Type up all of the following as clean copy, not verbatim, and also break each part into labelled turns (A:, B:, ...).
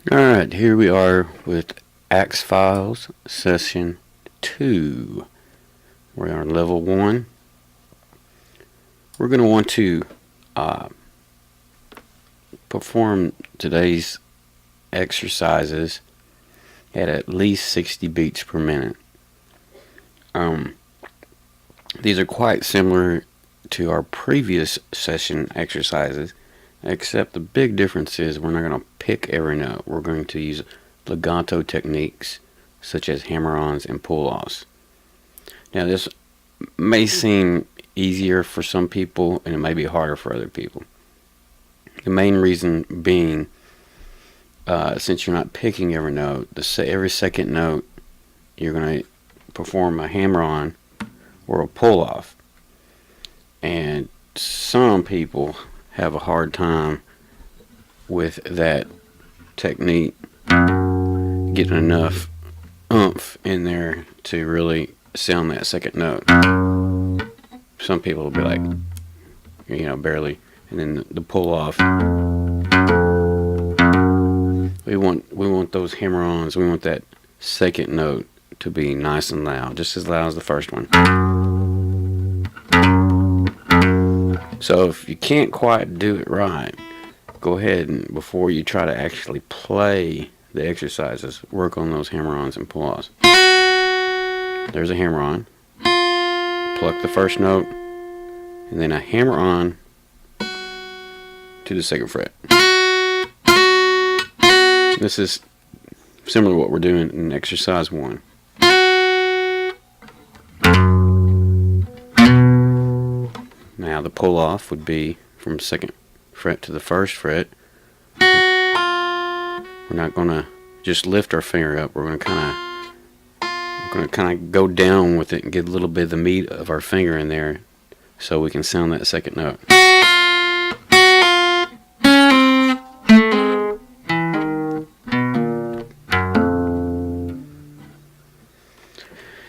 A: Alright, here we are with Axe Files Session 2. We're on level 1. We're going to want to perform today's exercises at least 60 beats per minute. These are quite similar to our previous session exercises, except the big difference is we're not going to pick every note. We're going to use legato techniques such as hammer-ons and pull-offs. Now this may seem easier for some people and it may be harder for other people. The main reason being, since you're not picking every note, every second note you're going to perform a hammer-on or a pull-off. And some people have a hard time with that technique getting enough oomph in there to really sound that second note. Some people will be like, barely, and then the pull off. We want those hammer-ons. We want that second note to be nice and loud, just as loud as the first one. So if you can't quite do it right, go ahead and before you try to actually play the exercises, work on those hammer-ons and pull-offs. There's a hammer-on. Pluck the first note, and then a hammer-on to the second fret. This is similar to what we're doing in exercise 1. Now the pull-off would be from second fret to the first fret. We're not going to just lift our finger up. We're going to kind of go down with it and get a little bit of the meat of our finger in there so we can sound that second note.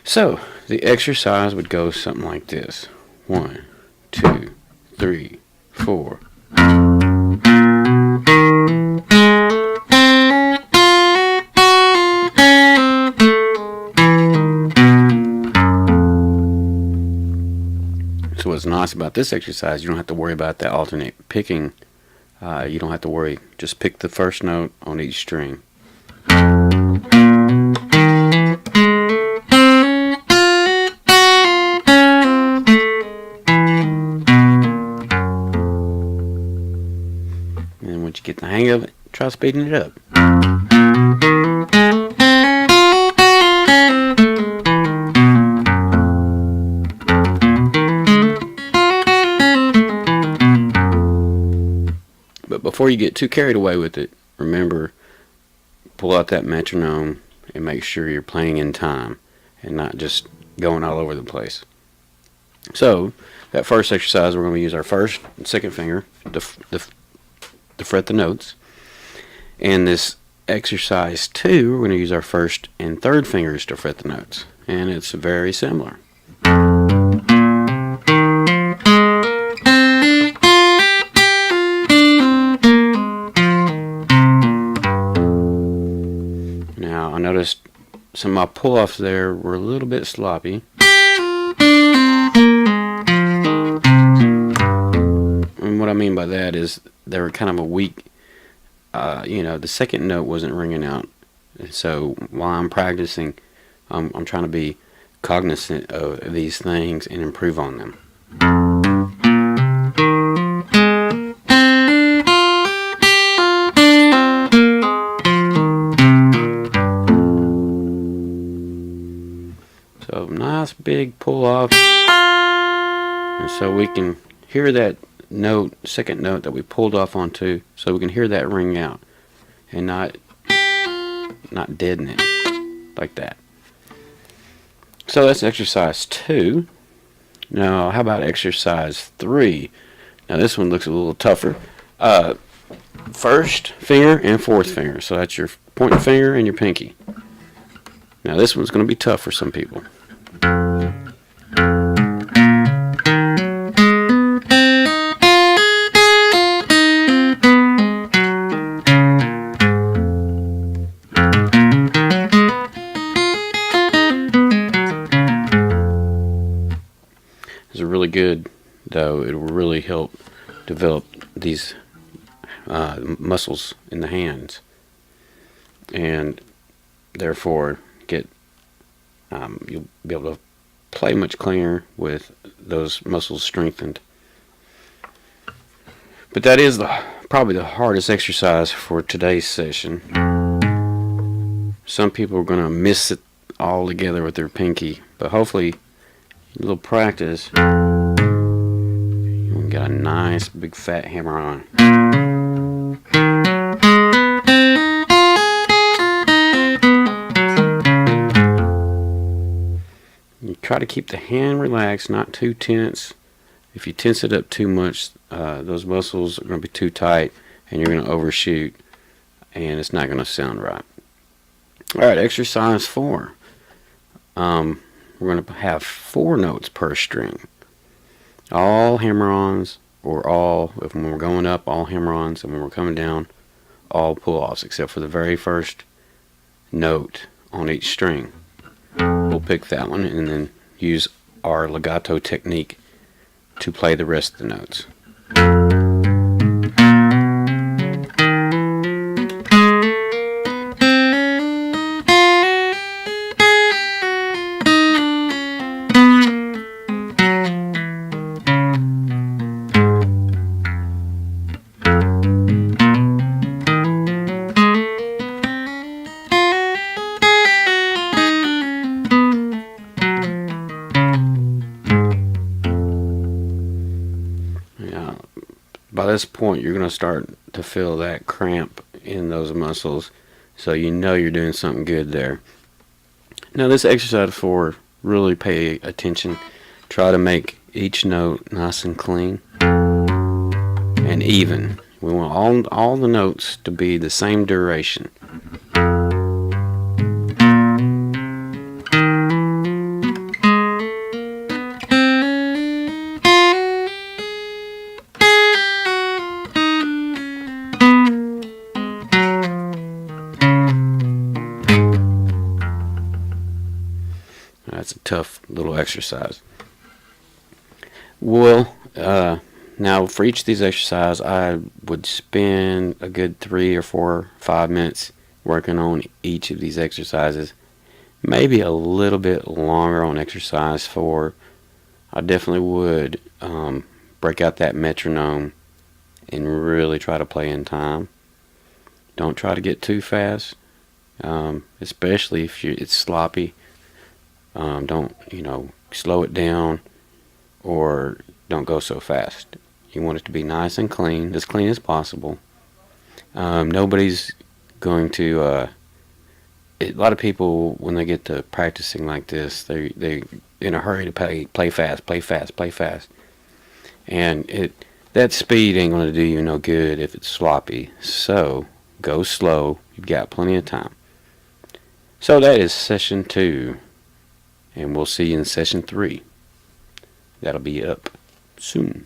A: So the exercise would go something like this. 1, 2, 3, 4. So what's nice about this exercise, you don't have to worry about that alternate picking. You don't have to worry. Just pick the first note on each string. And once you get the hang of it, try speeding it up. But before you get too carried away with it, remember, pull out that metronome and make sure you're playing in time and not just going all over the place. So, that first exercise, we're going to use our first and second finger to fret the notes. And this exercise 2, we're going to use our first and third fingers to fret the notes. And it's very similar. Now, I noticed some of my pull-offs there were a little bit sloppy. And what I mean by that is they were kind of a weak, the second note wasn't ringing out. And so while I'm practicing, I'm trying to be cognizant of these things and improve on them. So nice big pull off, and so we can hear that note, second note that we pulled off onto, so we can hear that ring out and not deaden it like that. So that's exercise 2. Now how about exercise 3? Now this one looks a little tougher. First finger and fourth finger, so that's your pointing finger and your pinky. Now this one's going to be tough for some people. good, though, it will really help develop these muscles in the hands, and therefore you'll be able to play much cleaner with those muscles strengthened. But that is probably the hardest exercise for today's session. Some people are going to miss it all together with their pinky, but hopefully a little practice, you got a nice big fat hammer on. You try to keep the hand relaxed, not too tense. If you tense it up too much, those muscles are going to be too tight and you're going to overshoot, and it's not going to sound right. Alright, exercise 4. We're going to have 4 notes per string. All hammer-ons, or all, if when we're going up, all hammer-ons, and when we're coming down, all pull-offs, except for the very first note on each string. We'll pick that one and then use our legato technique to play the rest of the notes. By this point, you're going to start to feel that cramp in those muscles, so you know you're doing something good there. Now, this exercise 4, really pay attention. Try to make each note nice and clean and even. We want all the notes to be the same duration. That's a tough little exercise. Well, now for each of these exercises, I would spend a good 3 or 4 or 5 minutes working on each of these exercises. Maybe a little bit longer on exercise 4. I definitely would break out that metronome and really try to play in time. Don't try to get too fast, especially if it's sloppy. Don't, slow it down, or don't go so fast. You want it to be nice and clean, as clean as possible. Nobody's going to, a lot of people, when they get to practicing like this, they're in a hurry to play fast. And that speed ain't going to do you no good if it's sloppy. So, go slow. You've got plenty of time. So that is session 2. And we'll see you in session 3. That'll be up soon.